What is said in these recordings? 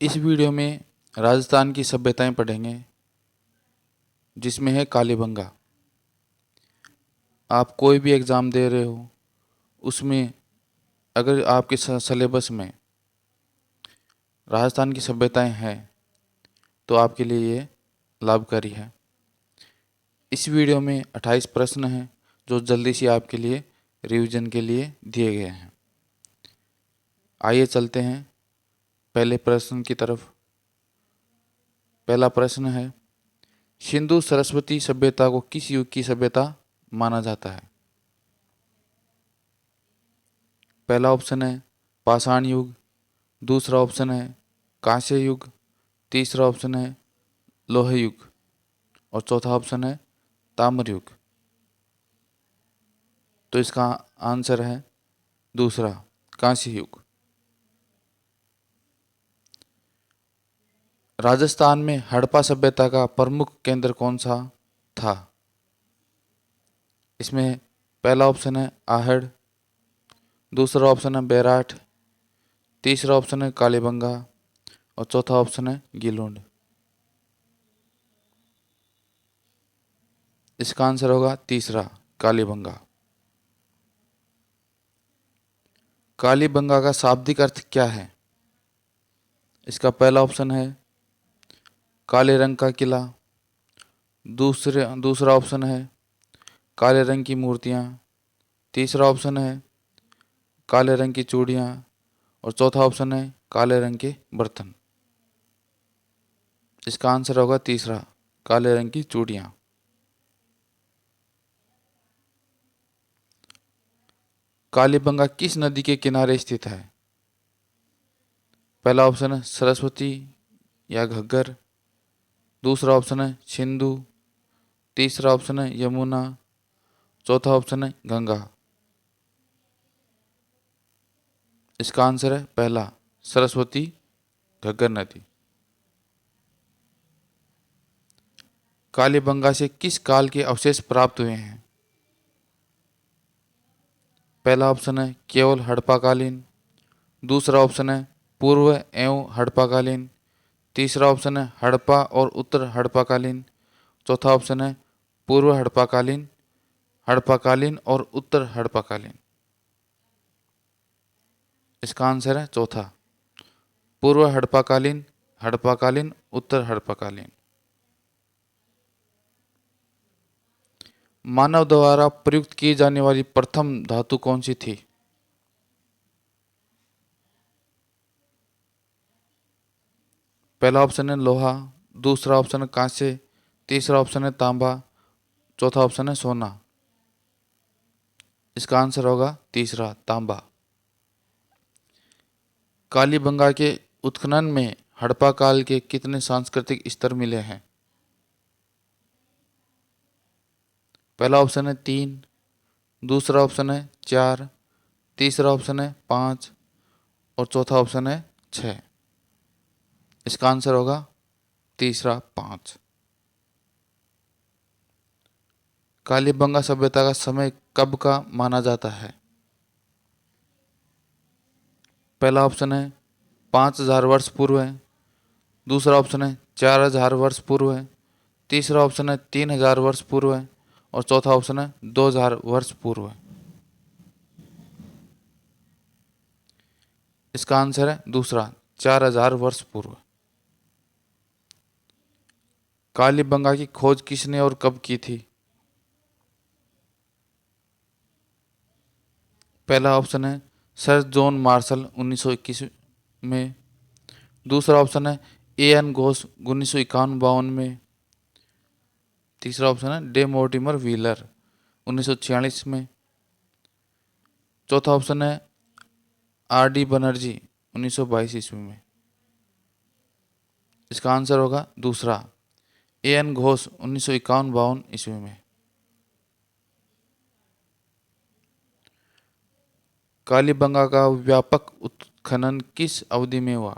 इस वीडियो में राजस्थान की सभ्यताएं पढ़ेंगे, जिसमें है कालीबंगा। आप कोई भी एग्ज़ाम दे रहे हो, उसमें अगर आपके सिलेबस में राजस्थान की सभ्यताएं हैं तो आपके लिए ये लाभकारी है। इस वीडियो में 28 प्रश्न हैं जो जल्दी से आपके लिए रिवीजन के लिए दिए गए हैं। आइए चलते हैं पहले प्रश्न की तरफ। पहला प्रश्न है, सिंधु सरस्वती सभ्यता को किस युग की सभ्यता माना जाता है? पहला ऑप्शन है पाषाण युग, दूसरा ऑप्शन है कांस्य युग, तीसरा ऑप्शन है लोह युग और चौथा ऑप्शन है ताम्र युग। तो इसका आंसर है दूसरा, कांस्य युग। राजस्थान में हड़प्पा सभ्यता का प्रमुख केंद्र कौन सा था? इसमें पहला ऑप्शन है आहड़, दूसरा ऑप्शन है बैराठ, तीसरा ऑप्शन है कालीबंगा और चौथा ऑप्शन है गीलोंड। इसका आंसर होगा तीसरा, कालीबंगा। कालीबंगा का शाब्दिक अर्थ क्या है? इसका पहला ऑप्शन है काले रंग का किला, दूसरा ऑप्शन है काले रंग की मूर्तियाँ, तीसरा ऑप्शन है काले रंग की चूड़ियाँ और चौथा ऑप्शन है काले रंग के बर्तन। इसका आंसर होगा तीसरा, काले रंग की चूड़ियाँ। कालीबंगा किस नदी के किनारे स्थित है? पहला ऑप्शन है सरस्वती या घग्गर, दूसरा ऑप्शन है सिंधु, तीसरा ऑप्शन है यमुना, चौथा ऑप्शन है गंगा। इसका आंसर है पहला, सरस्वती घग्गर नदी। कालीबंगा से किस काल के अवशेष प्राप्त हुए हैं? पहला ऑप्शन है केवल हड़प्पाकालीन, दूसरा ऑप्शन है पूर्व एवं हड़प्पाकालीन, तीसरा ऑप्शन है हड़प्पा और उत्तर हड़प्पाकालीन, चौथा ऑप्शन है पूर्व हड़प्पाकालीन, हड़प्पाकालीन और उत्तर हड़प्पाकालीन। इसका आंसर है चौथा, पूर्व हड़प्पाकालीन, हड़प्पाकालीन, उत्तर हड़प्पाकालीन। मानव द्वारा प्रयुक्त की जाने वाली प्रथम धातु कौन सी थी? पहला ऑप्शन है लोहा, दूसरा ऑप्शन है कांस्य, तीसरा ऑप्शन है तांबा, चौथा ऑप्शन है सोना। इसका आंसर होगा तीसरा, तांबा। कालीबंगा के उत्खनन में हड़प्पा काल के कितने सांस्कृतिक स्तर मिले हैं? पहला ऑप्शन है 3, दूसरा ऑप्शन है 4, तीसरा ऑप्शन है 5 और चौथा ऑप्शन है 6। इसका आंसर होगा तीसरा, 5। कालीबंगा सभ्यता का समय कब का माना जाता है? पहला ऑप्शन है 5000 वर्ष पूर्व है, दूसरा ऑप्शन है 4000 वर्ष पूर्व है, तीसरा ऑप्शन है 3000 वर्ष पूर्व है और चौथा ऑप्शन है 2000 वर्ष पूर्व है। इसका आंसर है दूसरा, 4000 वर्ष पूर्व। कालीबंगा की खोज किसने और कब की थी? पहला ऑप्शन है सर जॉन मार्शल 1921 में, दूसरा ऑप्शन है एन घोष 1951 में, तीसरा ऑप्शन है डे मोर्टिमर व्हीलर 1946 में, चौथा ऑप्शन है आर डी बनर्जी 1922 ईस्वी में। इसका आंसर होगा दूसरा, एन घोष 1951-52 ईस्वी में। कालीबंगा का व्यापक उत्खनन किस अवधि में हुआ?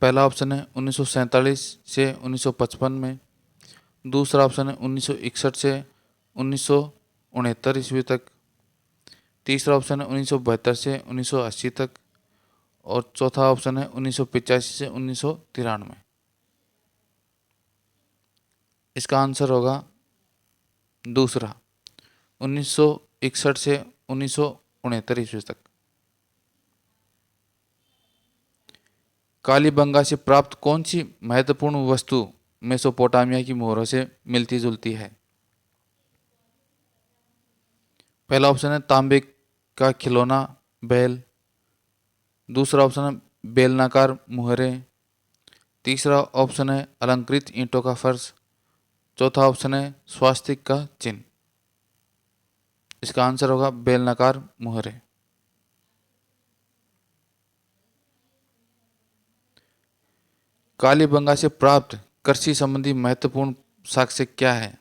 पहला ऑप्शन है 1947 से 1955 में, दूसरा ऑप्शन है 1961 से 1969 ईस्वी तक, तीसरा ऑप्शन है 1972 से 1980 तक और चौथा ऑप्शन है 1985 से 1993। इसका आंसर होगा दूसरा, 1961 से 1969 ईस्वी तक। कालीबंगा से प्राप्त कौन सी महत्वपूर्ण वस्तु मेसोपोटामिया की मोहरों से मिलती जुलती है? पहला ऑप्शन है तांबे का खिलौना बैल। दूसरा ऑप्शन है बेलनाकार मुहरें। तीसरा ऑप्शन है अलंकृत ईंटों का फर्श। चौथा ऑप्शन है स्वास्तिक का चिन्ह। इसका आंसर होगा बेलनाकार मुहरें। कालीबंगा से प्राप्त कृषि संबंधी महत्वपूर्ण साक्ष्य क्या है?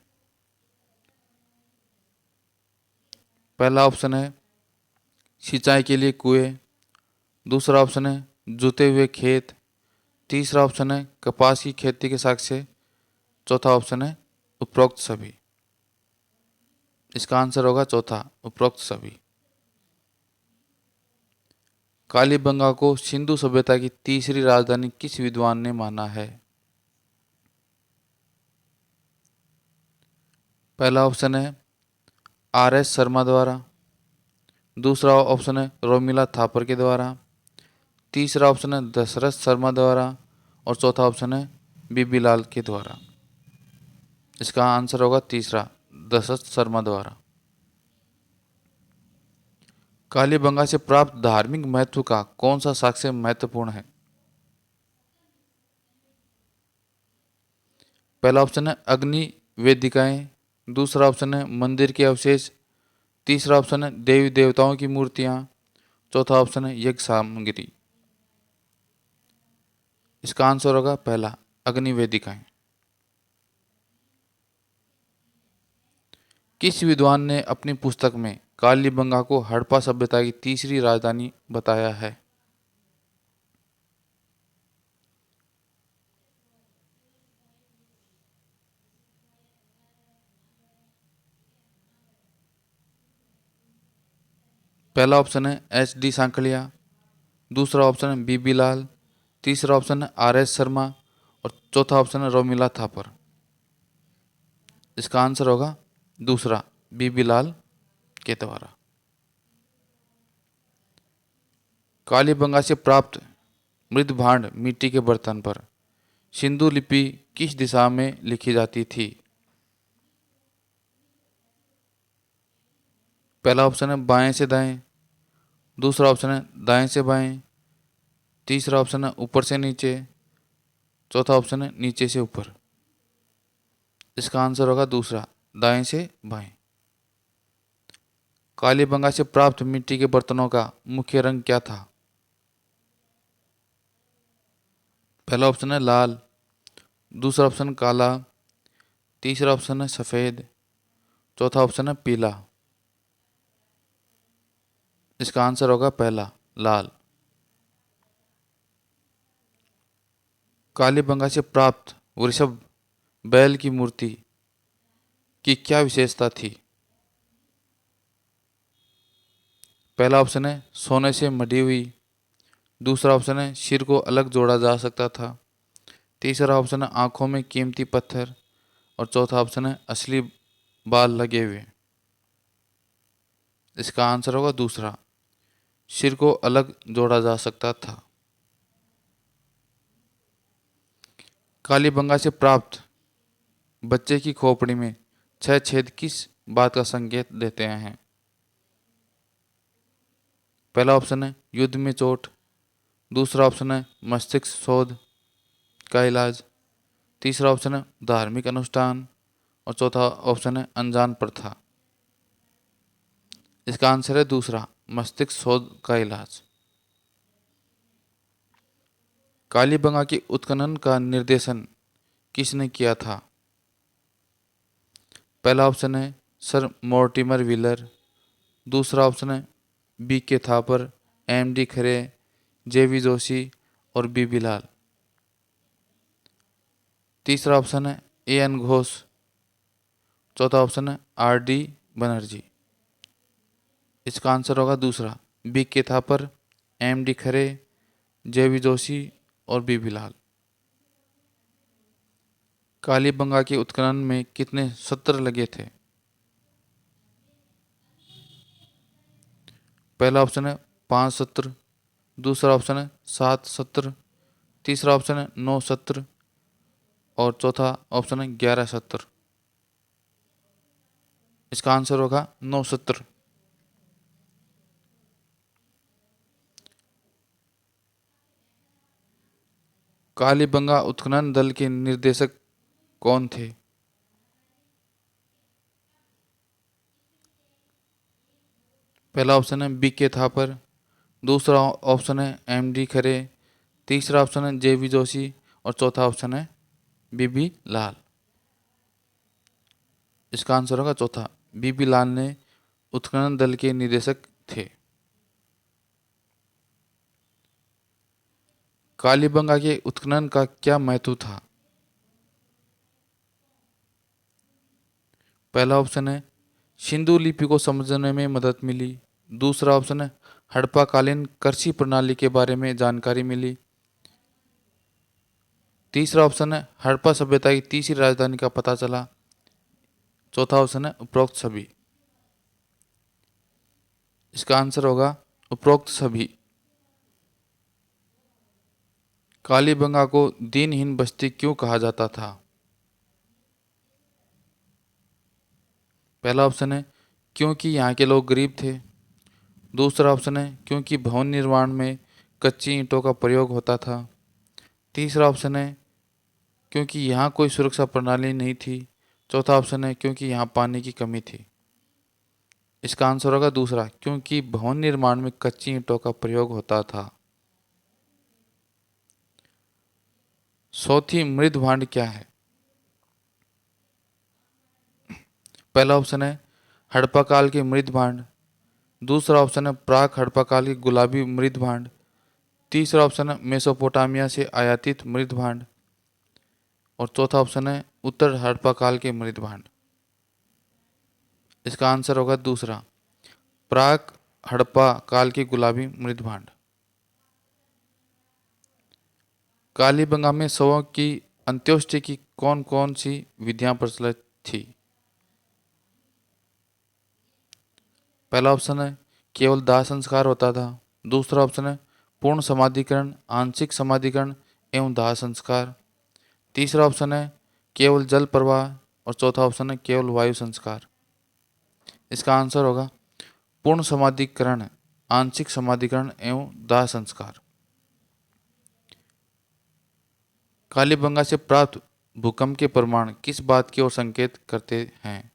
पहला ऑप्शन है सिंचाई के लिए कुएं। दूसरा ऑप्शन है जुते हुए खेत। तीसरा ऑप्शन है कपास की खेती के साक्ष्य। चौथा ऑप्शन है उपरोक्त सभी। इसका आंसर होगा चौथा, उपरोक्त सभी। कालीबंगा को सिंधु सभ्यता की तीसरी राजधानी किस विद्वान ने माना है? पहला ऑप्शन है आर.एस. शर्मा द्वारा। दूसरा ऑप्शन है रोमिला थापर के द्वारा। तीसरा ऑप्शन है दशरथ शर्मा द्वारा। और चौथा ऑप्शन है बीबी लाल के द्वारा। इसका आंसर होगा तीसरा, दशरथ शर्मा द्वारा। कालीबंगा से प्राप्त धार्मिक महत्व का कौन सा साक्ष्य महत्वपूर्ण है? पहला ऑप्शन है अग्नि वेदिकाएं। दूसरा ऑप्शन है मंदिर के अवशेष। तीसरा ऑप्शन है देवी देवताओं की मूर्तियां। चौथा ऑप्शन है यज्ञ सामग्री। इसका आंसर होगा पहला, अग्नि वेदिकाएं। किस विद्वान ने अपनी पुस्तक में कालीबंगा को हड़प्पा सभ्यता की तीसरी राजधानी बताया है? पहला ऑप्शन है एच.डी. सांकलिया। दूसरा ऑप्शन है बीबी लाल। तीसरा ऑप्शन है आर.एस. शर्मा। और चौथा ऑप्शन है रोमिला थापर। इसका आंसर होगा दूसरा, बीबी लाल के द्वारा। कालीबंगा से प्राप्त मृद भांड मिट्टी के बर्तन पर सिंधु लिपि किस दिशा में लिखी जाती थी? पहला ऑप्शन है बाएं से दाएं। दूसरा ऑप्शन है दाएं से बाएं। तीसरा ऑप्शन है ऊपर से नीचे। चौथा ऑप्शन है नीचे से ऊपर। इसका आंसर होगा दूसरा, दाएं से बाएं। कालीबंगा से प्राप्त मिट्टी के बर्तनों का मुख्य रंग क्या था? पहला ऑप्शन है लाल। दूसरा ऑप्शन काला। तीसरा ऑप्शन है सफेद। चौथा ऑप्शन है पीला। इसका आंसर होगा पहला, लाल। कालीबंगा से प्राप्त वृषभ बैल की मूर्ति की क्या विशेषता थी? पहला ऑप्शन है सोने से मढ़ी हुई। दूसरा ऑप्शन है सिर को अलग जोड़ा जा सकता था। तीसरा ऑप्शन है आंखों में कीमती पत्थर। और चौथा ऑप्शन है असली बाल लगे हुए। इसका आंसर होगा दूसरा, सिर को अलग जोड़ा जा सकता था। कालीबंगा से प्राप्त बच्चे की खोपड़ी में 6 छेद किस बात का संकेत देते हैं? पहला ऑप्शन है युद्ध में चोट। दूसरा ऑप्शन है मस्तिष्क शोध का इलाज। तीसरा ऑप्शन है धार्मिक अनुष्ठान। और चौथा ऑप्शन है अनजान प्रथा। इसका आंसर है दूसरा, मस्तिष्क शोध का इलाज। कालीबंगा के उत्खनन का निर्देशन किसने किया था? पहला ऑप्शन है सर मोर्टिमर व्हीलर। दूसरा ऑप्शन है बी.के. थापर, एम.डी. खरे, जे.वी. जोशी और बीबी लाल। तीसरा ऑप्शन है ए.एन. घोष। चौथा ऑप्शन है आर.डी. बनर्जी। इसका आंसर होगा दूसरा, बी.के. थापर, एम.डी. खरे, जे.वी. जोशी और बी.बी. लाल। कालीबंगा के उत्खनन में कितने सत्र लगे थे? पहला ऑप्शन है 5 सत्र, दूसरा ऑप्शन है 7 सत्र, तीसरा ऑप्शन है 9 सत्र और चौथा ऑप्शन है 11 सत्र। इसका आंसर होगा 9 सत्र। कालीबंगा उत्खनन दल के निर्देशक कौन थे? पहला ऑप्शन है बी.के. थापर, दूसरा ऑप्शन है एम.डी. खरे, तीसरा ऑप्शन है जे.वी. जोशी और चौथा ऑप्शन है बी.बी. लाल। इसका आंसर होगा चौथा, बी.बी. लाल ने उत्खनन दल के निदेशक थे। कालीबंगा के उत्खनन का क्या महत्व था? पहला ऑप्शन है सिंधु लिपि को समझने में मदद मिली, दूसरा ऑप्शन है हड़प्पा कालीन कृषि प्रणाली के बारे में जानकारी मिली, तीसरा ऑप्शन है हड़प्पा सभ्यता की तीसरी राजधानी का पता चला, चौथा ऑप्शन है उपरोक्त सभी। इसका आंसर होगा उपरोक्त सभी। कालीबंगा को दीनहीन बस्ती क्यों कहा जाता था? पहला ऑप्शन है क्योंकि यहाँ के लोग गरीब थे, दूसरा ऑप्शन है क्योंकि भवन निर्माण में कच्ची ईंटों का प्रयोग होता था, तीसरा ऑप्शन है क्योंकि यहाँ कोई सुरक्षा प्रणाली नहीं थी, चौथा ऑप्शन है क्योंकि यहाँ पानी की कमी थी। इसका आंसर होगा दूसरा, क्योंकि भवन निर्माण में कच्ची ईंटों का प्रयोग होता था। चौथी मृद भांड क्या है? पहला ऑप्शन है हड़प्पा काल के मृद भांड, दूसरा ऑप्शन है प्राक हड़प्पा काल के गुलाबी मृद भांड, तीसरा ऑप्शन है मेसोपोटामिया से आयातित मृद भांड और चौथा ऑप्शन है उत्तर हड़प्पा काल के मृद भांड। इसका आंसर होगा दूसरा, प्राक हड़प्पा काल के गुलाबी मृद भांड। कालीबंगा में शवों की अंत्येष्टि की कौन कौन सी विधियां प्रचलित थी? पहला ऑप्शन है केवल दाह संस्कार होता था, दूसरा ऑप्शन है पूर्ण समाधिकरण, आंशिक समाधिकरण एवं दाह संस्कार, तीसरा ऑप्शन है केवल जल प्रवाह और चौथा ऑप्शन है केवल वायु संस्कार। इसका आंसर होगा पूर्ण समाधिकरण, आंशिक समाधिकरण एवं दाह संस्कार। कालीबंगा से प्राप्त भूकंप के प्रमाण किस बात की ओर संकेत करते हैं?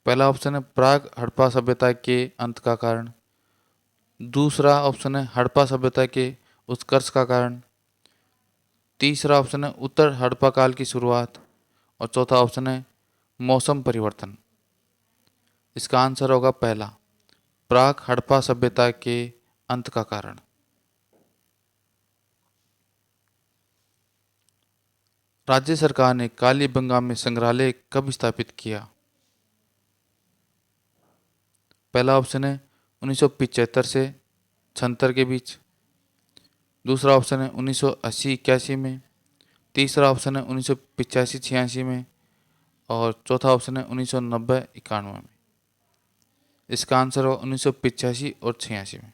पहला ऑप्शन है प्राग हड़प्पा सभ्यता के अंत का कारण, दूसरा ऑप्शन है हड़प्पा सभ्यता के उत्कर्ष का कारण, तीसरा ऑप्शन है उत्तर हड़प्पा काल की शुरुआत और चौथा ऑप्शन है मौसम परिवर्तन। इसका आंसर होगा पहला, प्राक हड़प्पा सभ्यता के अंत का कारण। राज्य सरकार ने कालीबंगा में संग्रहालय कब स्थापित किया? पहला ऑप्शन है 1975 से 76 के बीच, दूसरा ऑप्शन है 1980-81 में, तीसरा ऑप्शन है 1985-86 में और चौथा ऑप्शन है 1990-91 में। इसका आंसर हो 1985 और 86 में।